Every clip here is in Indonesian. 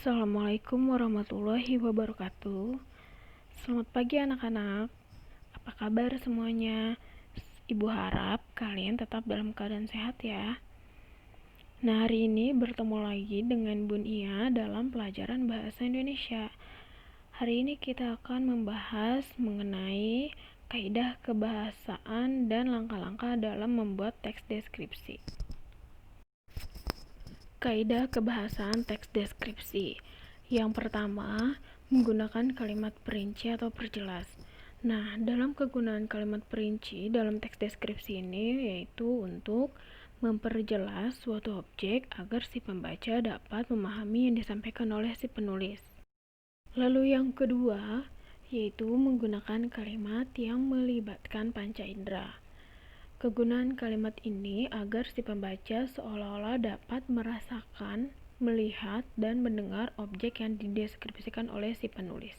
Assalamualaikum warahmatullahi wabarakatuh. Selamat pagi anak-anak. Apa kabar semuanya? Ibu harap kalian tetap dalam keadaan sehat ya. Nah, hari ini bertemu lagi dengan Bun Ia dalam pelajaran Bahasa Indonesia. Hari ini kita akan membahas mengenai kaidah kebahasaan dan langkah-langkah dalam membuat teks deskripsi. Kaidah kebahasaan teks deskripsi. Yang pertama, menggunakan kalimat perinci atau perjelas. Nah, dalam kegunaan kalimat perinci dalam teks deskripsi ini yaitu untuk memperjelas suatu objek agar si pembaca dapat memahami yang disampaikan oleh si penulis. Lalu yang kedua, yaitu menggunakan kalimat yang melibatkan panca indera. Kegunaan kalimat ini agar si pembaca seolah-olah dapat merasakan, melihat, dan mendengar objek yang dideskripsikan oleh si penulis.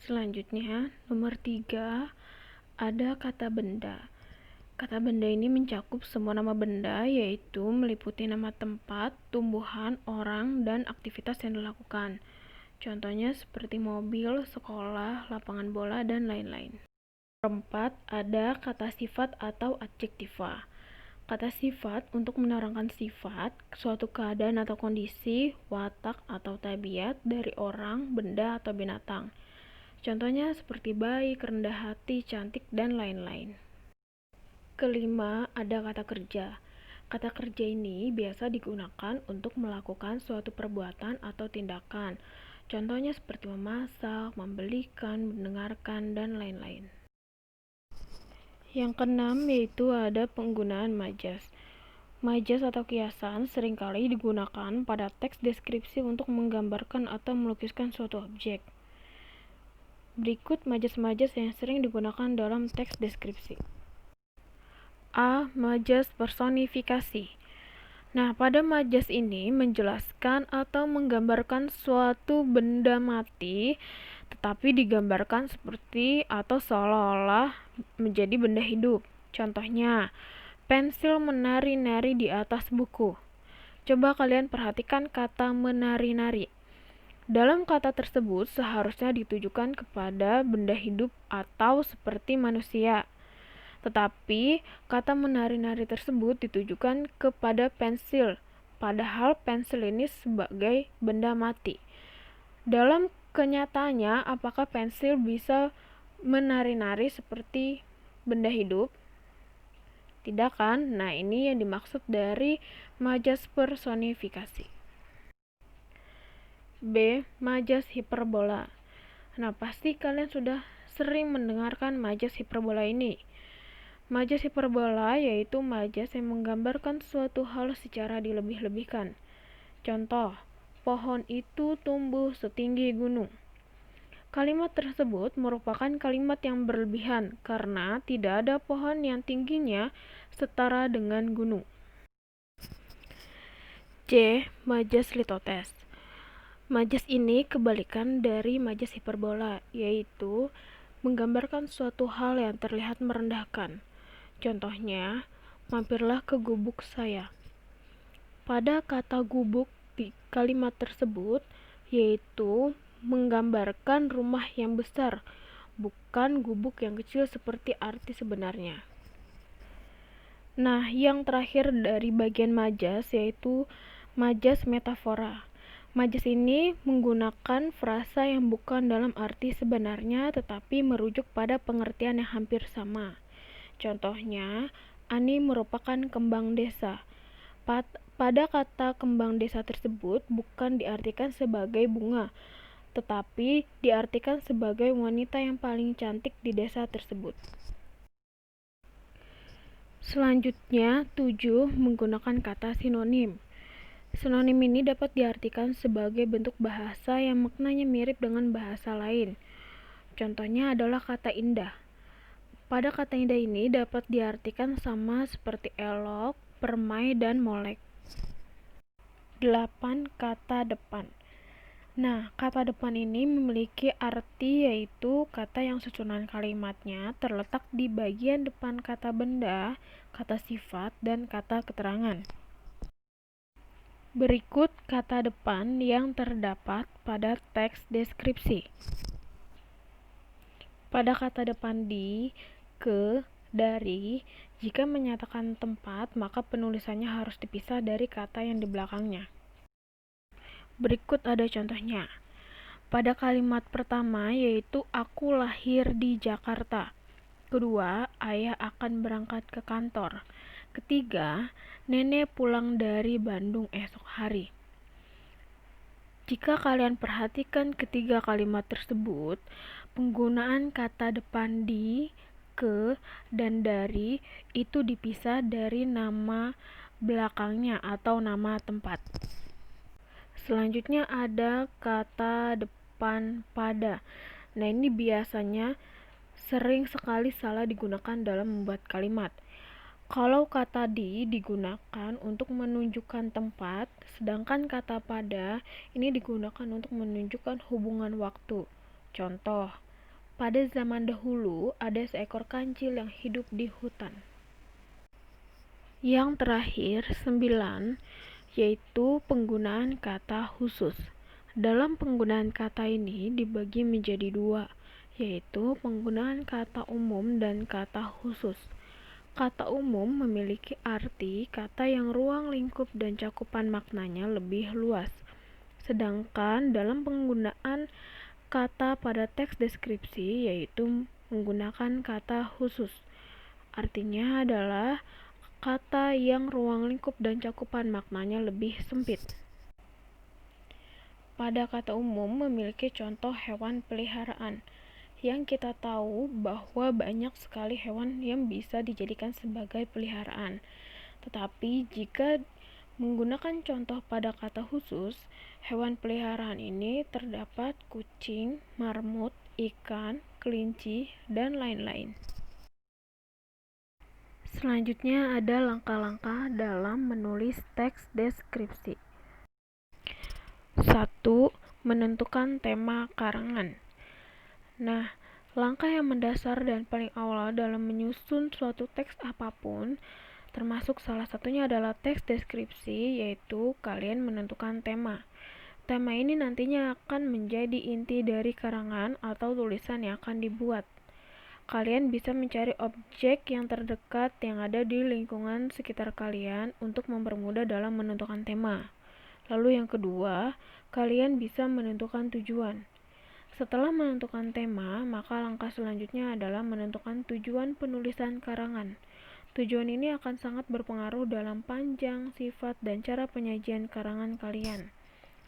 Selanjutnya, nomor 3, ada kata benda. Kata benda ini mencakup semua nama benda, yaitu meliputi nama tempat, tumbuhan, orang, dan aktivitas yang dilakukan. Contohnya seperti mobil, sekolah, lapangan bola, dan lain-lain. 4, ada kata sifat atau adjektiva. Kata sifat untuk menerangkan sifat, suatu keadaan atau kondisi, watak atau tabiat dari orang, benda, atau binatang. Contohnya seperti baik, rendah hati, cantik, dan lain-lain. Kelima, ada kata kerja. Kata kerja ini biasa digunakan untuk melakukan suatu perbuatan atau tindakan. Contohnya seperti memasak, membelikan, mendengarkan, dan lain-lain. Yang keenam yaitu ada penggunaan majas. Majas atau kiasan seringkali digunakan pada teks deskripsi untuk menggambarkan atau melukiskan suatu objek. Berikut majas-majas yang sering digunakan dalam teks deskripsi. A. Majas personifikasi. Nah, pada majas ini menjelaskan atau menggambarkan suatu benda mati, tetapi digambarkan seperti atau seolah-olah menjadi benda hidup. Contohnya, pensil menari-nari di atas buku. Coba kalian perhatikan kata menari-nari. Dalam kata tersebut seharusnya ditujukan kepada benda hidup atau seperti manusia. Tetapi kata menari-nari tersebut ditujukan kepada pensil, padahal pensil ini sebagai benda mati. Dalam kenyataannya, apakah pensil bisa menari-nari seperti benda hidup? Tidak kan? Nah, ini yang dimaksud dari majas personifikasi. B. Majas hiperbola. Nah, pasti kalian sudah sering mendengarkan majas hiperbola ini. Majas hiperbola yaitu majas yang menggambarkan suatu hal secara dilebih-lebihkan. Contoh, pohon itu tumbuh setinggi gunung. Kalimat tersebut merupakan kalimat yang berlebihan karena tidak ada pohon yang tingginya setara dengan gunung. C. Majas litotes. Majas ini kebalikan dari majas hiperbola, yaitu menggambarkan suatu hal yang terlihat merendahkan. Contohnya, mampirlah ke gubuk saya. Pada kata gubuk di kalimat tersebut, yaitu menggambarkan rumah yang besar, bukan gubuk yang kecil seperti arti sebenarnya. Nah, yang terakhir dari bagian majas yaitu majas metafora. Majas ini menggunakan frasa yang bukan dalam arti sebenarnya tetapi merujuk pada pengertian yang hampir sama. Contohnya, Ani merupakan kembang desa. Pada kata kembang desa tersebut bukan diartikan sebagai bunga, tetapi diartikan sebagai wanita yang paling cantik di desa tersebut. Selanjutnya, 7. Menggunakan kata sinonim. Sinonim ini dapat diartikan sebagai bentuk bahasa yang maknanya mirip dengan bahasa lain. Contohnya adalah kata indah. Pada kata indah ini dapat diartikan sama seperti elok, permai, dan molek. 8. Kata depan. Nah, kata depan ini memiliki arti yaitu kata yang susunan kalimatnya terletak di bagian depan kata benda, kata sifat, dan kata keterangan. Berikut kata depan yang terdapat pada teks deskripsi. Pada kata depan di, ke, dari, jika menyatakan tempat, maka penulisannya harus dipisah dari kata yang di belakangnya. Berikut ada contohnya. Pada kalimat pertama, yaitu aku lahir di Jakarta. Kedua, ayah akan berangkat ke kantor. Ketiga, nenek pulang dari Bandung esok hari. Jika kalian perhatikan ketiga kalimat tersebut, penggunaan kata depan di, ke, dan dari itu dipisah dari nama belakangnya atau nama tempat. Selanjutnya ada kata depan pada. Nah, ini biasanya sering sekali salah digunakan dalam membuat kalimat. Kalau kata di digunakan untuk menunjukkan tempat, sedangkan kata pada ini digunakan untuk menunjukkan hubungan waktu. Contoh, pada zaman dahulu ada seekor kancil yang hidup di hutan. Yang terakhir, 9, yaitu penggunaan kata khusus. Dalam penggunaan kata ini dibagi menjadi dua, yaitu penggunaan kata umum dan kata khusus. Kata umum memiliki arti kata yang ruang lingkup dan cakupan maknanya lebih luas. Sedangkan dalam penggunaan kata pada teks deskripsi yaitu menggunakan kata khusus. Artinya adalah kata yang ruang lingkup dan cakupan maknanya lebih sempit. Pada kata umum memiliki contoh hewan peliharaan. Yang kita tahu bahwa banyak sekali hewan yang bisa dijadikan sebagai peliharaan. Tetapi jika menggunakan contoh pada kata khusus, hewan peliharaan ini terdapat kucing, marmut, ikan, kelinci, dan lain-lain. Selanjutnya ada langkah-langkah dalam menulis teks deskripsi. 1. Menentukan tema karangan. Nah, langkah yang mendasar dan paling awal dalam menyusun suatu teks apapun, termasuk salah satunya adalah teks deskripsi, yaitu kalian menentukan tema. Tema ini nantinya akan menjadi inti dari karangan atau tulisan yang akan dibuat. Kalian bisa mencari objek yang terdekat yang ada di lingkungan sekitar kalian untuk mempermudah dalam menentukan tema. Lalu yang kedua, kalian bisa menentukan tujuan. Setelah menentukan tema, maka langkah selanjutnya adalah menentukan tujuan penulisan karangan. Tujuan ini akan sangat berpengaruh dalam panjang, sifat, dan cara penyajian karangan kalian.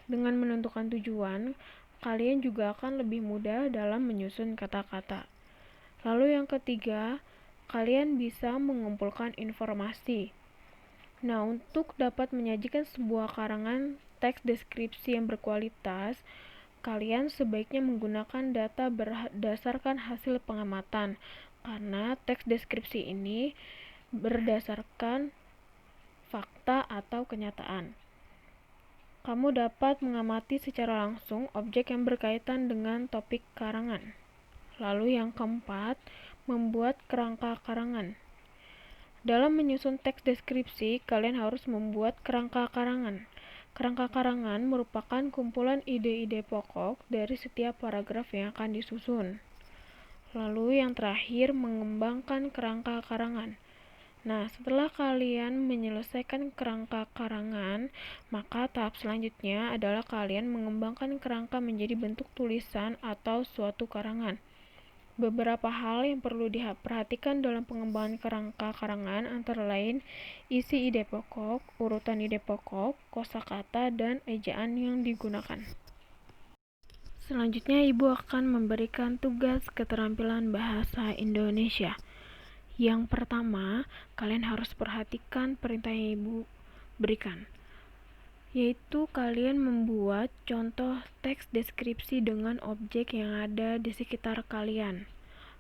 Dengan menentukan tujuan, kalian juga akan lebih mudah dalam menyusun kata-kata. Lalu yang ketiga, kalian bisa mengumpulkan informasi. Nah, untuk dapat menyajikan sebuah karangan teks deskripsi yang berkualitas, kalian sebaiknya menggunakan data berdasarkan hasil pengamatan, karena teks deskripsi ini berdasarkan fakta atau kenyataan. Kamu dapat mengamati secara langsung objek yang berkaitan dengan topik karangan. Lalu yang keempat, membuat kerangka karangan. Dalam menyusun teks deskripsi, kalian harus membuat kerangka karangan. Kerangka karangan merupakan kumpulan ide-ide pokok dari setiap paragraf yang akan disusun. Lalu yang terakhir, mengembangkan kerangka karangan. Nah, setelah kalian menyelesaikan kerangka karangan, maka tahap selanjutnya adalah kalian mengembangkan kerangka menjadi bentuk tulisan atau suatu karangan. Beberapa hal yang perlu diperhatikan dalam pengembangan kerangka karangan antara lain isi ide pokok, urutan ide pokok, kosakata, dan ejaan yang digunakan. Selanjutnya, Ibu akan memberikan tugas keterampilan bahasa Indonesia. Yang pertama, kalian harus perhatikan perintah yang Ibu berikan, yaitu kalian membuat contoh teks deskripsi dengan objek yang ada di sekitar kalian.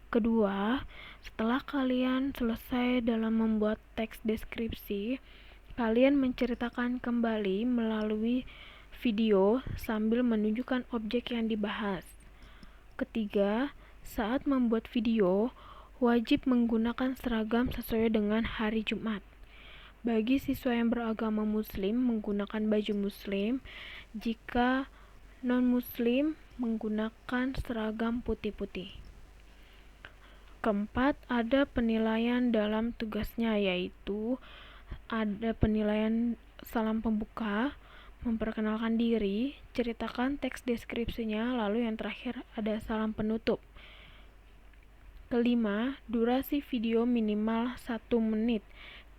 Kedua, setelah kalian selesai dalam membuat teks deskripsi, kalian menceritakan kembali melalui video sambil menunjukkan objek yang dibahas. Ketiga, saat membuat video, wajib menggunakan seragam sesuai dengan hari Jumat. Bagi siswa yang beragama muslim menggunakan baju muslim, jika non-muslim menggunakan seragam putih-putih. Keempat, ada penilaian dalam tugasnya, yaitu ada penilaian salam pembuka, memperkenalkan diri, ceritakan teks deskripsinya, lalu yang terakhir ada salam penutup. Kelima, durasi video minimal 1 menit.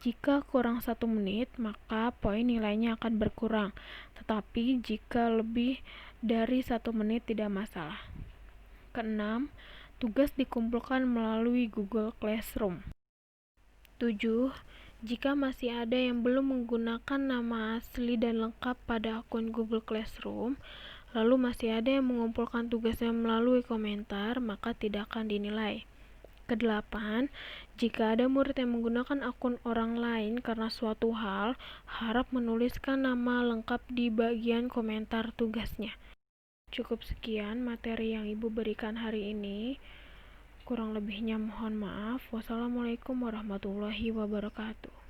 Jika kurang 1 menit, maka poin nilainya akan berkurang. Tetapi jika lebih dari 1 menit tidak masalah. Keenam, tugas dikumpulkan melalui Google Classroom. 7. Jika masih ada yang belum menggunakan nama asli dan lengkap pada akun Google Classroom, lalu masih ada yang mengumpulkan tugasnya melalui komentar, maka tidak akan dinilai. Kedelapan, jika ada murid yang menggunakan akun orang lain karena suatu hal, harap menuliskan nama lengkap di bagian komentar tugasnya. Cukup sekian materi yang Ibu berikan hari ini. Kurang lebihnya mohon maaf. Wassalamualaikum warahmatullahi wabarakatuh.